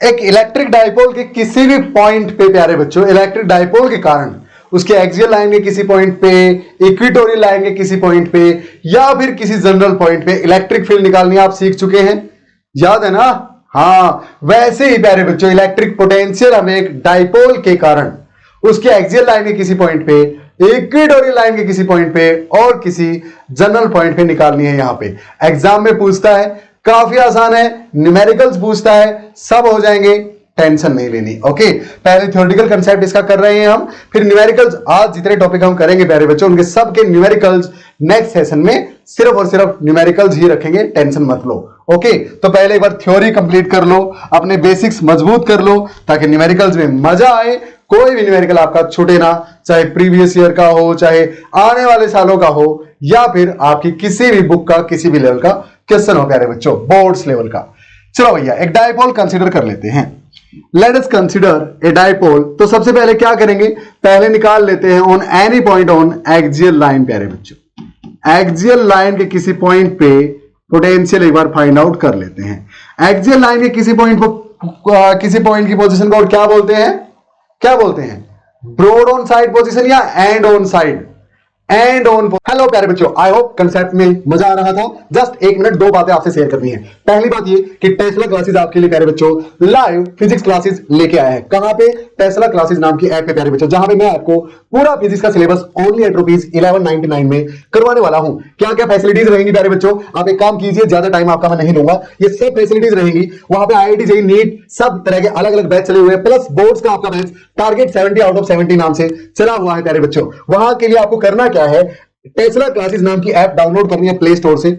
एक electric dipole के किसी भी पॉइंट पे प्यारे बच्चों, इलेक्ट्रिक डाइपोल के कारण उसके एक्सियल लाइन के किसी पॉइंट पे, इक्वेटोरियल लाइन के किसी पॉइंट पे, या फिर किसी जनरल पॉइंट पे इलेक्ट्रिक फील्ड निकालनी आप सीख चुके हैं, याद है ना? हाँ, वैसे ही प्यारे बच्चों इलेक्ट्रिक पोटेंशियल हमें एक डाइपोल के कारण उसके एक्सियल लाइन के किसी पॉइंट पे, इक्वेटोरियल लाइन के किसी पॉइंट पे और किसी जनरल पॉइंट पे निकालनी है। यहां पे एग्जाम में पूछता है, काफी आसान है, न्यूमेरिकल्स पूछता है, सब हो जाएंगे, टेंशन नहीं लेनी। ओके, पहले थ्योरेटिकल कंसेप्ट इसका कर रहे हैं हम, फिर न्यूमेरिकल्स। आज जितने टॉपिक हम करेंगे प्यारे बच्चों उनके सबके न्यूमेरिकल्स नेक्स्ट सेशन में सिर्फ और सिर्फ न्यूमेरिकल्स ही रखेंगे, टेंशन मत लो। ओके, तो पहले एक बार थ्योरी कंप्लीट कर लो, अपने बेसिक्स मजबूत कर लो ताकि न्यूमेरिकल्स में मजा आए, कोई भी न्यूमेरिकल आपका छूटे ना, चाहे प्रीवियस ईयर का हो, चाहे आने वाले सालों का हो, या फिर आपकी किसी भी बुक का किसी भी लेवल का क्वेश्चन हो प्यारे बच्चों, बोर्ड्स लेवल का। चलो भैया एक डाइपोल कंसीडर कर लेते हैं। Let us consider a dipole. तो सबसे पहले क्या करेंगे, पहले निकाल लेते हैं on any point on axial line प्यारे बच्चों, एक्सियल लाइन के किसी पॉइंट पे पोटेंशियल एक बार फाइंड आउट कर लेते हैं। एक्सियल लाइन के किसी पॉइंट को, किसी पॉइंट की पोजीशन को क्या बोलते हैं, क्या बोलते हैं? ब्रॉड ऑन साइड पोजीशन या and on side, and on. Hello प्यारे बच्चों, आई होप कंसेप्ट में मजा आ रहा था। जस्ट एक मिनट, दो बातें आपसे शेयर करनी है। पहली बात ये कि टेस्ला क्लासेस आपके लिए प्यारे बच्चों लाइव फिजिक्स क्लासेस लेके आए हैं। कहां पे? टेस्ला क्लासेस नाम की ऐप पे प्यारे बच्चों, जहां पे मैं आपको पूरा फिजिक्स का सिलेबस ओनली एट ₹1199 में करवाने वाला हूं। क्या क्या फैसिलिटीज रहेंगी प्यारे बच्चों, आप एक काम कीजिए, ज्यादा टाइम आपका मैं नहीं लूंगा, ये सब फैसिलिटीज रहेंगी। वहां पे IIT JEE नीट सब तरह के अलग अलग बैच चले हुए हैं, प्लस बोर्ड्स का आपका बैच टारगेट 70 आउट ऑफ 70 नाम से चला हुआ है प्यारे बच्चों। वहां के लिए आपको करना क्या है, टेस्ला क्लासेस नाम की ऐप डाउनलोड करनी है प्ले स्टोर से,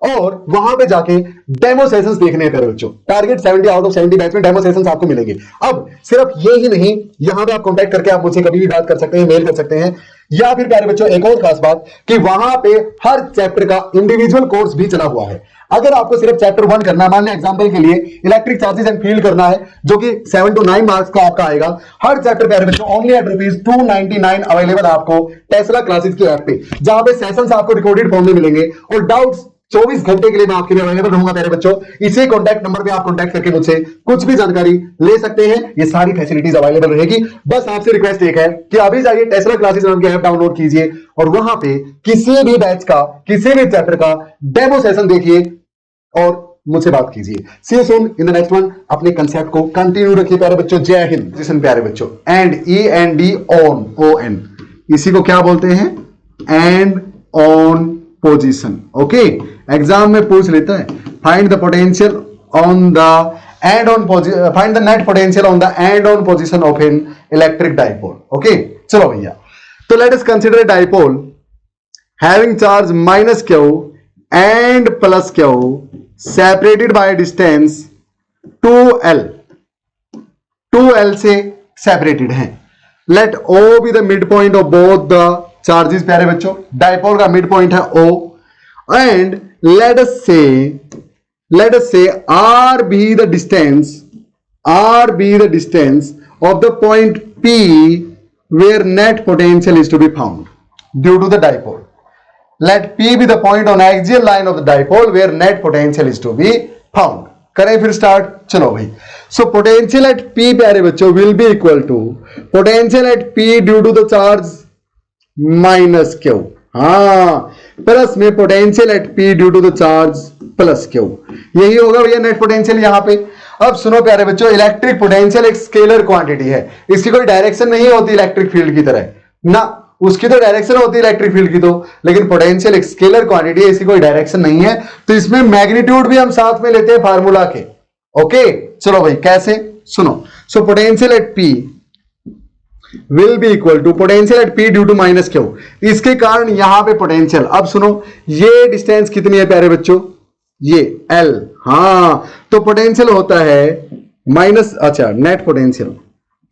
और वहां पे जाके डेमो सेशंस देखने हैं प्यारे बच्चों। टारगेट 70 आउट ऑफ 70 बैच में डेमो सेशंस आपको मिलेंगे। अब सिर्फ ये ही नहीं, यहां पे आप कांटेक्ट करके आप मुझसे कभी भी बात कर सकते हैं, मेल कर सकते हैं, या फिर प्यारे बच्चों एक और खास बात कि वहां पे हर चैप्टर का इंडिविजुअल कोर्स भी चला हुआ है। अगर आपको सिर्फ चैप्टर 1 करना है, मान लें एग्जांपल के लिए इलेक्ट्रिक चार्जेस एंड फील्ड करना है, जो कि 7 to 9 मार्क्स का आपका आएगा, हर चैप्टर प्यारे बच्चों ओनली एट ₹299 अवेलेबल आपको टेस्ला क्लासेस की ऐप पे, जहां पे सेशंस आपको रिकॉर्डेड फॉर्म में मिलेंगे और डाउट्स 24 घंटे के लिए मैं आपके लिए अवेलेबल रहूंगा प्यारे बच्चों। इसी कॉन्टैक्ट नंबर पे आप कॉन्टैक्ट करके मुझसे कुछ भी जानकारी ले सकते हैं, ये सारी फैसिलिटीज अवेलेबल रहेगी। बस आपसे रिक्वेस्ट एक है कि अभी जाइए टेस्ला क्लासेस नाम की ऐप डाउनलोड कीजिए और वहां पे किसी भी बैच का, किसी भी चैप्टर का डेमो सेशन देखिए और मुझसे बात कीजिए। See you soon in the next one. अपने कंसेप्ट को कंटिन्यू रखिए प्यारे बच्चों। जय हिंद। प्यारे बच्चों, एंड END ऑन, ON, इसी को क्या बोलते हैं? And on position. Okay, exam में पूछ लेता है, find the potential on the end on position, find the net potential on the end on position of an electric dipole. Okay, चलो भैया, तो let us consider dipole having charge -q and +q separated by distance 2L, 2L से separated हैं। Let O be the midpoint of both the charges प्यारे बच्चों, dipole का mid point है O, and let us say R be the distance of the point P where net potential is to be found due to the dipole. Let P be the point on axial line of the dipole where net potential is to be found. करें फिर start, चलो भाई। So potential at P प्यारे बच्चों will be equal to potential at P due to the charge -q, हाँ, plus में potential at P due to the charge +q, यही होगा भैया नेट पोटेंशियल यहाँ पे। अब सुनो प्यारे बच्चों, इलेक्ट्रिक पोटेंशियल एक स्केलर क्वांटिटी है, इसकी कोई डायरेक्शन नहीं होती इलेक्ट्रिक फील्ड की तरह ना, उसकी तो डायरेक्शन होती है इलेक्ट्रिक फील्ड की तो, लेकिन पोटेंशियल एक स्केलर क्वांटिटी है, इसकी कोई डायरेक्शन नहीं है, तो इसमें मैग्नीट्यूड भी हम साथ में लेते हैं फार्मूला के। ओके, चलो भाई कैसे, सुनो। सो potential at P will be equal to potential at P due to -q, इसके कारण यहां पे पोटेंशियल, अब सुनो, ये डिस्टेंस कितनी है प्यारे बच्चों, ये L, हाँ, तो पोटेंशियल होता है नेट पोटेंशियल,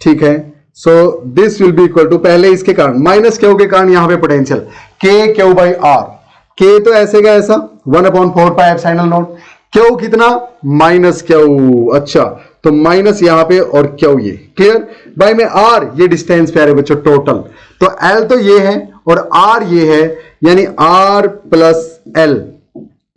ठीक है। So this will be equal to, पहले इसके कारण -q के कारण यहां पे पोटेंशियल KQ/R, K तो ऐसे का ऐसा 1/4πε0, Q कितना -q, अच्छा, तो माइनस यहां पे और Q ये, क्लियर भाई में R ये डिस्टेंस प्यारे बच्चों टोटल, तो L तो ये है और R ये है, यानी R + L,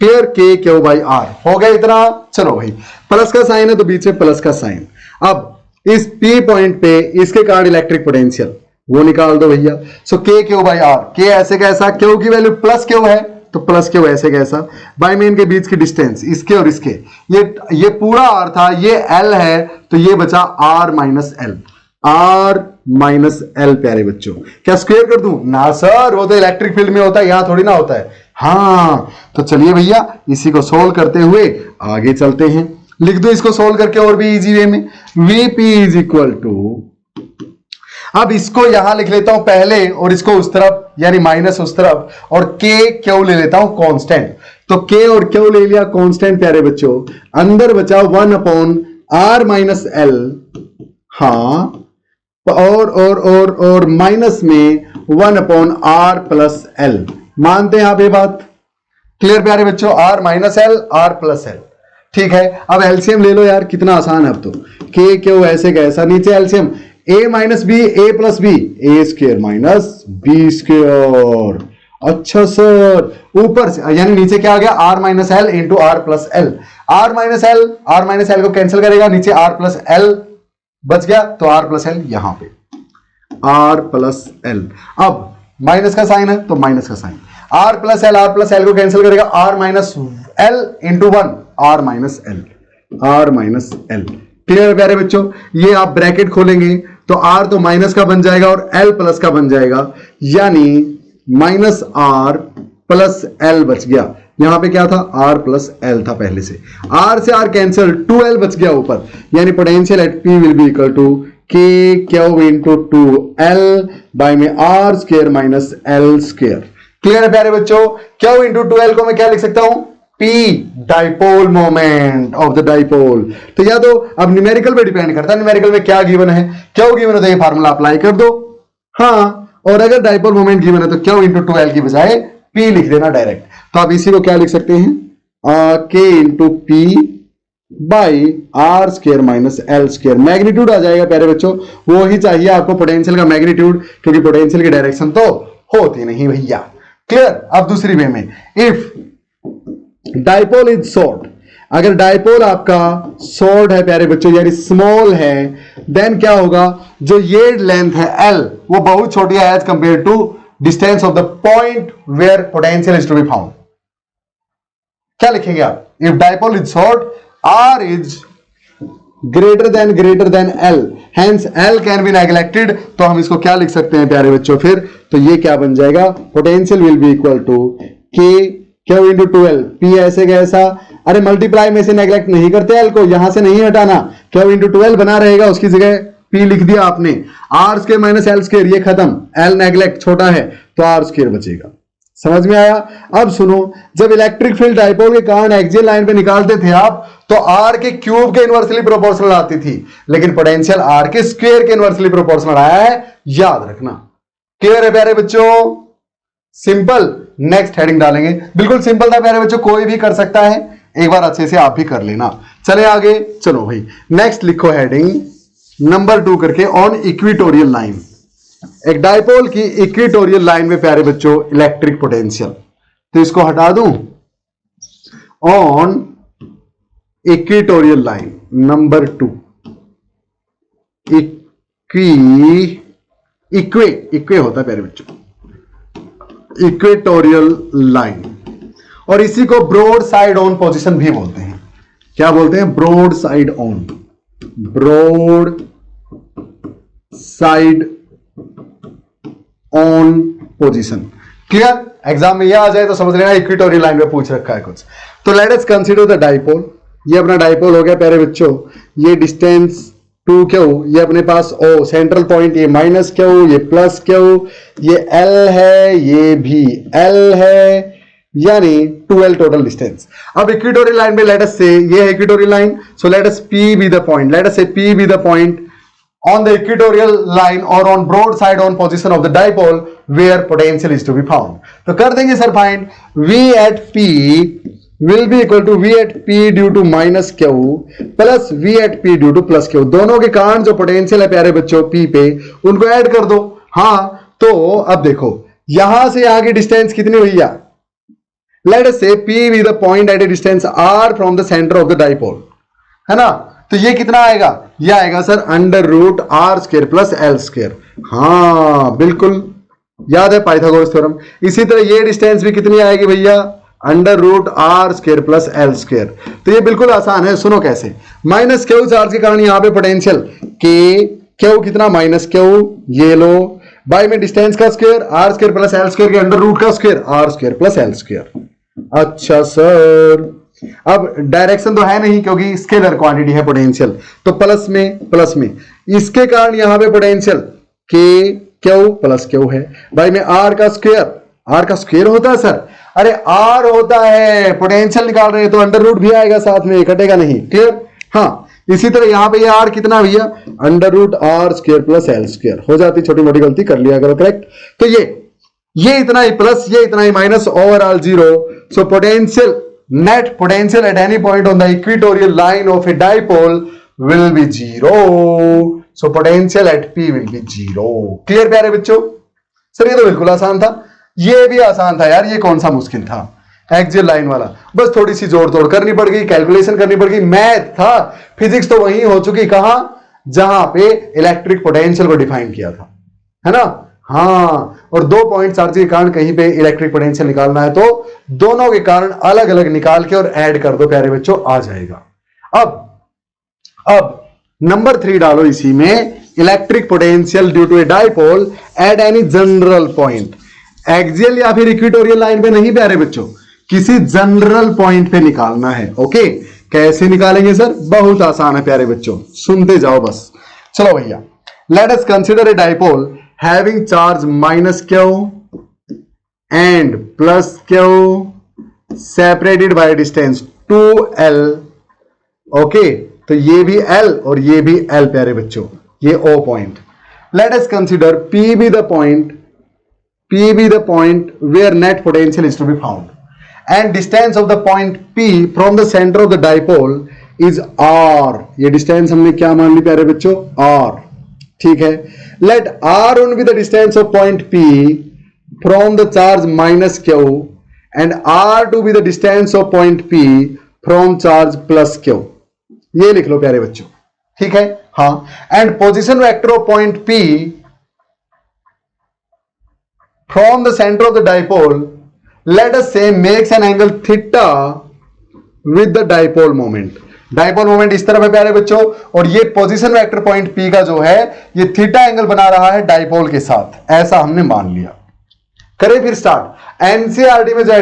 क्लियर, KQ/R हो गया इतना। चलो भाई, प्लस का साइन है तो बीच में प्लस का साइन, अब इस P पॉइंट पे इसके कारण इलेक्ट्रिक पोटेंशियल वो निकाल दो भैया। सो के क्यू बाई आर, के ऐसे कैसा, क्यू की वैल्यू प्लस क्यू है तो प्लस क्यू ऐसे कैसा, बाई में इनके बीच की डिस्टेंस इसके और इसके, ये पूरा आर था, ये एल है, तो ये बचा r minus l, r minus l. प्यारे बच्चों क्या स्क्वायर कर दूं ना सर, वो तो इलेक्ट्रिक फील्ड में होता है, यहां थोड़ी ना होता है। हाँ तो चलिए भैया इसी को सोल्व करते हुए आगे चलते हैं। लिख दो इसको सोल्व करके और भी इजी वे में, वीपी इज इक्वल टू, अब इसको यहां लिख लेता हूं पहले और इसको उस तरफ यानी माइनस उस तरफ, और के क्यू ले लेता हूं कांस्टेंट। तो के और क्यू ले लिया कांस्टेंट प्यारे बच्चों, अंदर बचा 1 अपॉन आर माइनस एल, हाँ, और माइनस में 1 अपॉन आर प्लस एल। मानते हैं आप ये बात, क्लियर प्यारे बच्चों, r minus l r plus l. ठीक है, अब एलसीएम ले लो यार, कितना आसान है अब तो, के क्यू ऐसे कैसा, नीचे LCM a minus b, a plus b, a square minus b square. अच्छा सर, ऊपर से यानी नीचे क्या आ गया, r minus l into r plus l, r minus l को कैंसिल करेगा, नीचे आर प्लस एल बच गया, तो आर प्लस एल यहां पे आर प्लस एल। अब माइनस का साइन है तो माइनस का साइन, आर प्लस एल को कैंसिल करेगा, r minus l into 1 r minus l, r minus l. Clear प्यारे बच्चों, ये आप ब्रैकेट खोलेंगे तो आर तो माइनस का बन जाएगा और एल प्लस का बन जाएगा, यानी माइनस आर प्लस एल बच गया। यहां पे क्या था, आर प्लस एल था पहले से, आर से आर कैंसिल, 2l बच गया ऊपर, यानी potential at P will be equal to K Q into 2l by में r square minus L square. Clear है प्यारे बच्चों, क्यू इंटू 2l को मैं क्या लिख सकता हूं, P dipole moment of the dipole. तो या तो अब न्यूमेरिकल पे डिपेंड करता है, न्यूमेरिकल में क्या गिवन है, क्यू गिवन है तो ये फार्मूला अप्लाई कर दो, हाँ, और अगर डाइपोल मोमेंट गिवन है तो क्यू इंटू 2l की बजाय P लिख देना डायरेक्ट। तो आप इसी को क्या लिख सकते हैं, K into P by R square minus L square. Magnitude आ जाएगा प्यारे बच्चों, वो ही चाहिए आपको पोटेंशियल का मैग्नीट्यूड, क्योंकि पोटेंशियल की डायरेक्शन तो होती नहीं भैया। क्लियर। अब दूसरी वे में, इफ डाइपोल इज शॉर्ट, अगर डाइपोल आपका शॉर्ट है प्यारे बच्चों यानी स्मॉल है, देन क्या होगा, जो ये लेंथ है L वो बहुत छोटी है as compare to distance of the point where potential is to be found. क्या लिखेंगे आप, if dipole is short R is greater than L, hence L can be neglected. तो हम इसको क्या लिख सकते हैं प्यारे बच्चों फिर, तो ये क्या बन जाएगा, potential will be equal to K Q into 2l, P ऐसे कैसा, अरे मल्टीप्लाई में से नेग्लेक्ट नहीं करते L को, यहां से नहीं हटाना, क्यू इंटू 2l बना रहेगा, उसकी जगह P लिख दिया आपने, R square minus L square, ये खत्म, L नेग्लेक्ट छोटा है तो आर स्क्वायर बचेगा। समझ में आया। अब सुनो, जब इलेक्ट्रिक फील्ड डाइपोल के कारण एक्सियल लाइन पे निकालते थे आप, तो आर के क्यूब के इनवर्सली प्रोपोर्शनल आती थी, लेकिन पोटेंशियल आर के स्क्वायर के इनवर्सली प्रोपोर्शनल आया है, याद रखना। क्लियर है प्यारे बच्चों, सिंपल। नेक्स्ट हेडिंग डालेंगे, बिल्कुल सिंपल था प्यारे बच्चों, कोई भी कर सकता है, एक बार अच्छे से आप भी कर लेना। चले आगे, चलो भाई नेक्स्ट लिखो हेडिंग नंबर 2 करके, ऑन इक्विटोरियल लाइन। एक डाइपोल की इक्विटोरियल लाइन में प्यारे बच्चों इलेक्ट्रिक पोटेंशियल, तो इसको हटा दूं, ऑन इक्विटोरियल लाइन नंबर 2, इक्वे होता है प्यारे बच्चों, इक्वेटोरियल लाइन, और इसी को ब्रॉड साइड ऑन पोजीशन भी बोलते हैं। क्या बोलते हैं, broad side on, broad side on position. Clear. Exam में यह आ जाए तो समझ लेना इक्वेटोरियल लाइन में पूछ रखा है कुछ। तो let us consider the dipole, ये अपना डाइपोल हो गया प्यारे बच्चों, ये डिस्टेंस 2Q, ये अपने पास O, सेंट्रल पॉइंट ये माइनस Q, ये प्लस Q, ये L है, ये भी L है, यानी 2L टोटल डिस्टेंस। अब इक्वेटोरियल लाइन में लेट अस से, ये है equatorial line, so let us P be the point, let us से P be the point on the equatorial line or on broad side on position of the dipole where potential is to be found. तो कर देंगे sir find, V at P will be equal to V at P due to minus Q plus V at P due to plus Q। दोनों के कारण जो potential है प्यारे बच्चों P पे, उनको ऐड कर दो। हाँ, तो अब देखो यहां से आगे डिस्टेंस कितनी हुई है, let us say P be the point at a distance R from the center of the dipole, है ना। तो ये कितना आएगा, ये आएगा sir under root R square plus L square. हाँ बिल्कुल याद है पाइथागोरस थ्योरम। इसी तरह ये डिस्टेंस भी कितनी आएगी भैया, under root R square plus L square. तो ये बिल्कुल आसान है, सुनो कैसे। माइनस क्यू चार्ज के कारण यहां पे पोटेंशियल के, क्यू कितना माइनस क्यू, ये लो बाई में डिस्टेंस का square R square plus L square के अंडर रूट का square R square plus L square. अच्छा सर, अब डायरेक्शन तो है नहीं क्योंकि स्केलर क्वांटिटी है पोटेंशियल, तो प्लस में इसके कारण यहां पे पोटेंशियल के क्यू प्लस क्यू है भाई में आर का स्क्वायर होता है सर, अरे आर होता है, पोटेंशियल निकाल रहे हैं तो अंडर रूट भी आएगा साथ में, कटेगा नहीं, क्लियर। हाँ इसी तरह यहां पे ये आर कितना भैया, under root R square plus L square. हो जाती छोटी मोटी गलती कर लिया करो, करेक्ट। तो ये इतना ही प्लस, ये इतना ही minus, overall zero. So potential, net potential at any point on the equatorial line of a dipole will be zero. So potential at P will be zero. Clear प्यारे बच्चों। सर ये तो बिल्कुल आसान था, ये भी आसान था यार, ये कौन सा मुश्किल था, एक्सियल लाइन वाला। बस थोड़ी सी जोड़ तोड़ करनी पड़ गई, कैलकुलेशन करनी पड़ गई, मैथ था। फिजिक्स तो वहीं हो चुकी, कहां, जहां पे इलेक्ट्रिक पोटेंशियल को डिफाइन किया था, है ना। हाँ, और 2 पॉइंट चार्ज के कारण कहीं पे इलेक्ट्रिक पोटेंशियल निकालना है तो दोनों के कारण अलग अलग निकाल के और ऐड कर दो प्यारे बच्चों, आ जाएगा। अब नंबर 3 डालो इसी में, electric potential due to a dipole at any general point. Axial या फिर इक्वेटोरियल लाइन पे नहीं प्यारे बच्चों, किसी जनरल पॉइंट पे निकालना है। ओके, कैसे निकालेंगे सर, बहुत आसान है प्यारे बच्चों, सुनते जाओ बस। चलो भैया, let us consider a dipole having charge minus q and plus q separated by distance 2l। Okay, तो ये भी l और ये भी l प्यारे बच्चों, ये o point. Let us consider p be the point where net potential is to be found and distance of the point p from the center of the dipole is r। ये distance हमने क्या मान ली प्यारे बच्चों, r, ठीक है। Let r1 be the distance of point P from the charge minus Q and r2 be the distance of point P from charge plus Q। ये लिख लो प्यारे बच्चों, ठीक है। हाँ, and position vector of point P from the center of the dipole, let us say makes an angle theta with the dipole moment। Dipole moment इस तरफ है प्यारे बच्चों, और ये पोजीशन वेक्टर पॉइंट P का जो है ये थीटा एंगल बना रहा है डाइपोल के साथ, ऐसा हमने मान लिया। करें फिर स्टार्ट। एनसीईआरटी में जो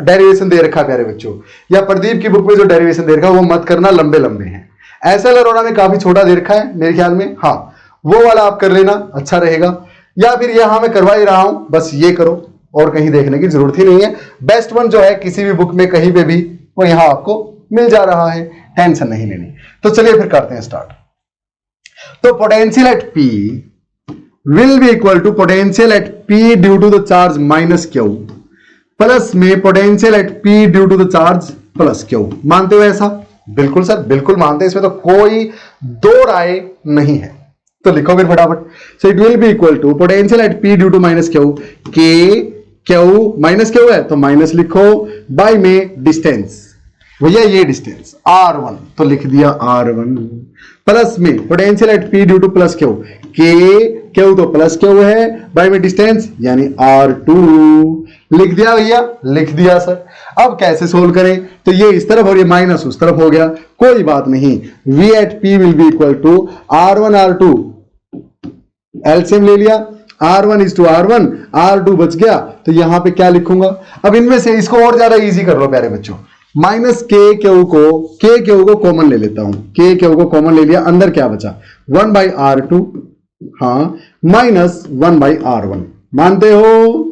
डेरिवेशन दे रखा है प्यारे बच्चों, या प्रदीप की बुक में जो डेरिवेशन दे रखा है वो मत करना, लंबे लंबे हैं। एसएल अरोड़ा में काफी छोटा दे रखा है मेरे ख्याल में, हाँ वो वाला आप कर लेना, अच्छा रहेगा। या फिर यहां मैं करवा ही रहा हूं, बस ये करो और कहीं देखने की जरूरत ही नहीं है। बेस्ट वन जो है किसी भी बुक में कहीं पे भी वो यहां आपको मिल जा रहा है, टेंशन नहीं लेनी। तो चलिए फिर करते हैं स्टार्ट। तो potential at P will be equal to potential at P due to the charge minus Q plus में potential at P due to the charge plus Q। मानते हो ऐसा? बिल्कुल सर, बिल्कुल मानते हैं, इसमें तो कोई दो राय नहीं है। तो लिखो फिर फटाफट। So it will be equal to potential at P due to minus Q, Q minus Q है तो माइनस लिखो, बाय में डिस्टेंस, भैया ये डिस्टेंस r1 तो लिख दिया r1, प्लस में potential at P due two plus Q, Q तो प्लस Q है, बाय में डिस्टेंस यानी r2 लिख दिया भैया, लिख दिया सर। अब कैसे सोल्व करें, तो ये इस तरफ और ये माइनस उस तरफ हो गया, कोई बात नहीं। V at P will be equal to r1 r2, LCM ले लिया, r1 is to r1, r2 बच गया, तो यहां पे क्या लिखूंगा। अब इनमें से इसको और ज्यादा इजी कर लो प्यारे बच्चों, माइनस के क्यू को कॉमन ले लेता हूं, के क्यू को कॉमन ले लिया, अंदर क्या बचा 1/r2, हाँ माइनस 1/r1। मानते हो?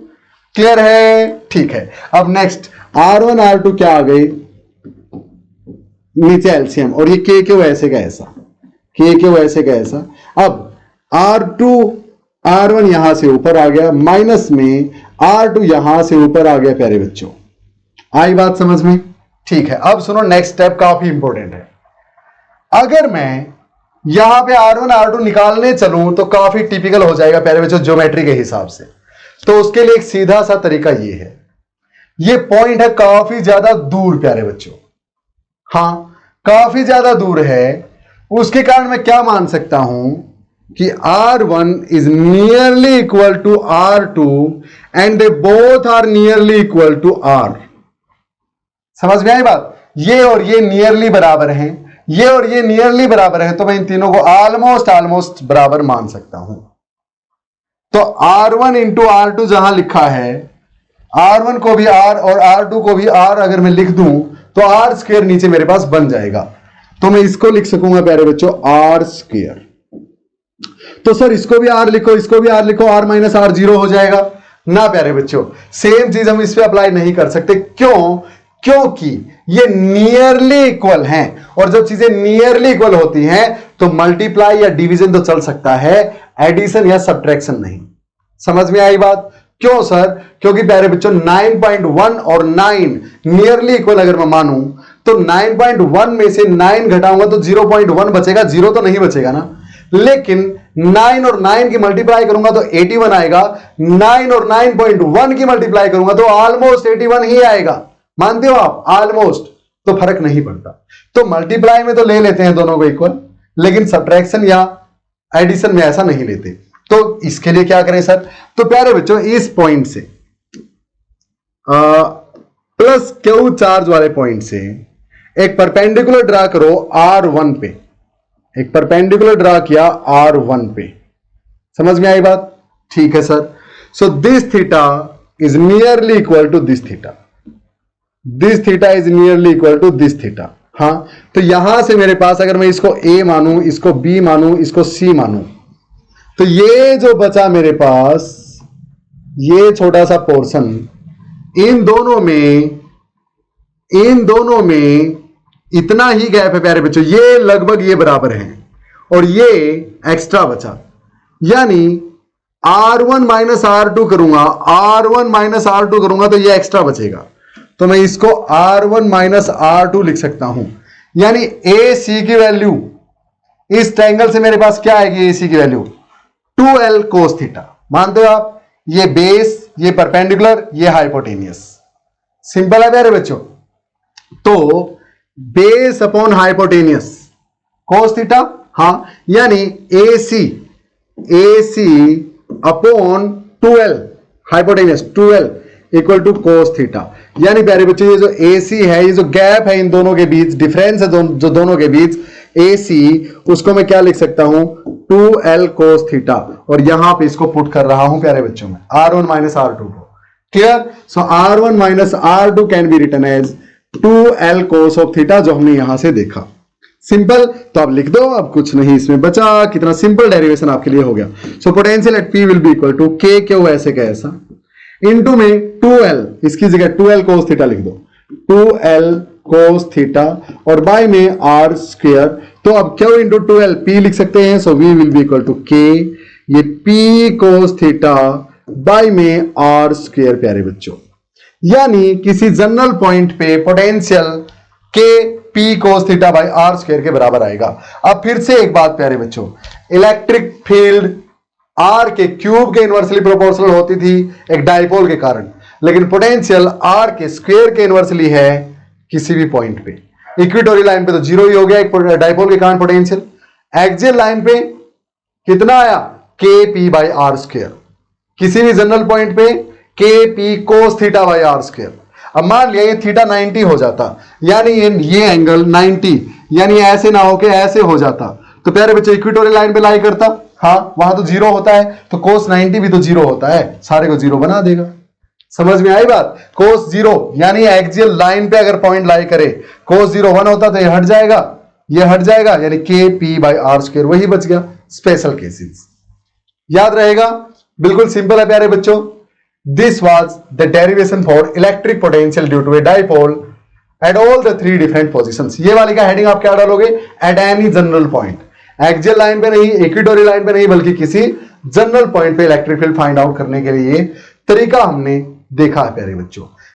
क्लियर है? ठीक है। अब नेक्स्ट r1 r2 क्या आ गई, नीचे एलसीएम, और ये के क्यू ऐसे का ऐसा, के क्यू ऐसे का ऐसा। अब r2 r1 यहां से ऊपर आ गया, माइनस में r2 यहां से ऊपर आ गया प्यारे बच्चों। आई बात समझ में? ठीक है। अब सुनो, नेक्स्ट स्टेप काफी इंपॉर्टेंट है। अगर मैं यहां पे r1 r2 निकालने चलूं तो काफी टिपिकल हो जाएगा प्यारे बच्चों ज्योमेट्री के हिसाब से, तो उसके लिए एक सीधा सा तरीका ये है, ये पॉइंट है काफी ज्यादा दूर प्यारे बच्चों, हाँ काफी ज्यादा दूर है, उसके कारण मैं क्या मान सकता हूं कि R1 is nearly equal to R2 and they both are nearly equal to R। समझ में आई बात? ये और ये नियरली बराबर हैं, ये और ये नियरली बराबर है, तो मैं इन तीनों को ऑलमोस्ट बराबर मान सकता हूं। तो R1 इंटू R2 जहां लिखा है, R1 को भी R और R2 को भी R अगर मैं लिख दूं तो R स्क्वायर नीचे मेरे पास बन जाएगा। तो मैं इसको लिख सकूंगा प्यारे बच्चों R स्क्वायर। तो सर इसको भी R लिखो, इसको भी R लिखो, R माइनस R 0 हो जाएगा ना प्यारे बच्चों। सेम चीज हम इस पे अप्लाई नहीं कर सकते। क्यों? क्योंकि ये नियरली इक्वल हैं, और जब चीजें नियरली इक्वल होती हैं तो मल्टीप्लाई या डिवीजन तो चल सकता है, एडिशन या सब्ट्रैक्शन नहीं। समझ में आई बात? क्यों सर? क्योंकि प्यारे बच्चों 9.1 और 9 नियरली इक्वल अगर मैं मानूं तो 9.1 में से 9 घटाऊंगा तो 0.1 बचेगा, 0 तो नहीं बचेगा ना। लेकिन 9 और 9 की मल्टीप्लाई करूंगा तो 81 आएगा, 9 और 9.1 की मल्टीप्लाई करूंगा तो ऑलमोस्ट 81 ही आएगा। मानते हो आप? ऑलमोस्ट, तो फर्क नहीं पड़ता। तो मल्टीप्लाई में तो ले लेते हैं दोनों को इक्वल, लेकिन सब्ट्रैक्शन या एडिशन में ऐसा नहीं लेते। तो इसके लिए क्या करें सर? तो प्यारे बच्चों इस पॉइंट से प्लस क्यू चार्ज वाले पॉइंट से एक परपेंडिकुलर ड्रा करो R1 पे। एक परपेंडिकुलर ड्रा किया R1 पे। समझ में आई बात? ठीक है sir. So this theta is nearly equal to this theta, this theta is nearly equal to this theta. हाँ, तो यहां से मेरे पास अगर मैं इसको A मानूं, इसको B मानूं, इसको C मानूं, तो ये जो बचा मेरे पास, ये छोटा सा पोर्शन, इन दोनों में इतना ही गैप है प्यारे बच्चों, ये लगभग ये बराबर हैं और ये एक्स्ट्रा बचा। यानी R1 माइनस R2 करूंगा, R1 माइनस R2 करूंगा तो ये एक्स्ट्रा बचेगा। तो मैं इसको R1 माइनस R2 लिख सकता हूं। यानी AC की वैल्यू इस ट्रायंगल से मेरे पास क्या आएगी? AC की वैल्यू 2L cos थीटा। मानते हो आप? ये बेस, ये परपेंडिकुलर, ये हाइपोटेनियस। सिंपल है प्यारे बच्चों। तो base upon hypotenuse cos theta, हाँ, यानी AC upon 2L hypotenuse 2L equal to cos theta. यानी प्यारे बच्चों ये जो AC है, ये जो गैप है इन दोनों के बीच, डिफरेंस है जो दोनों के बीच AC, उसको मैं क्या लिख सकता हूं? 2L cos theta. और यहां पे इसको पुट कर रहा हूं प्यारे बच्चों में R1 माइनस R2 को। Clear? So R1 minus R2 can be written as 2L cos of theta, जो हमने यहां से देखा। सिंपल। तो आप लिख दो, अब कुछ नहीं इसमें बचा। कितना सिंपल डेरिवेशन आपके लिए हो गया। So potential at P will be equal to K Q ऐसे का ऐसा इनटू में 2L, इसकी जगह 2L cos थीटा लिख दो, 2L cos थीटा, और बाय में R स्क्वायर। तो अब क्यू इंटू 2L P लिख सकते हैं। So V will be equal to K, ये P cos थीटा बाय में R स्क्वायर प्यारे बच्चों। यानी किसी जनरल पॉइंट पे potential K P cos theta by R square के बराबर आएगा। अब फिर से एक बात प्यारे बच्चों, इलेक्ट्रिक फील्ड R के क्यूब के इनवर्सली प्रोपोर्शनल होती थी एक डायपोल के कारण, लेकिन पोटेंशियल R के स्क्वायर के इनवर्सली है किसी भी पॉइंट पे। इक्वेटोरियल लाइन पे तो जीरो ही हो गया एक डायपोल के कारण पोटेंशियल। एक्सियल लाइन पे कितना आया? KP by R square. किसी भी जनरल पॉइंट पे KP cos theta by R square. अब मान लिया ये थीटा 90 हो जाता, यानी ये एंगल 90, यानी ऐसे ना होके ऐसे हो जाता, तो प्यारे बच्चे इक्वेटोरियल लाइन पे लाई करता। हाँ, वहां तो जीरो होता है, तो cos 90 भी तो जीरो होता है, सारे को जीरो बना देगा। समझ में आई बात? cos 0 यानी एक्सियल लाइन पे अगर पॉइंट लाई करे, cos 0 1 होता तो ये हट जाएगा, ये हट जाएगा, यानी KP बाय R स्क्वायर, वही बच गया। स्पेशल केसेस याद रहेगा। बिल्कुल सिंपल है प्यारे बच्चों। This was the derivation for electric potential due to a dipole at all the 3 different positions. ये वाली का हेडिंग आप क्या डालोगे? At any general point. Axial line पे नहीं, इक्वेटोरियल लाइन पे नहीं, बल्कि किसी जनरल पॉइंट पे इलेक्ट्रिक फील्ड फाइंड आउट करने के लिए तरीका हमने देखा है प्यारे बच्चों।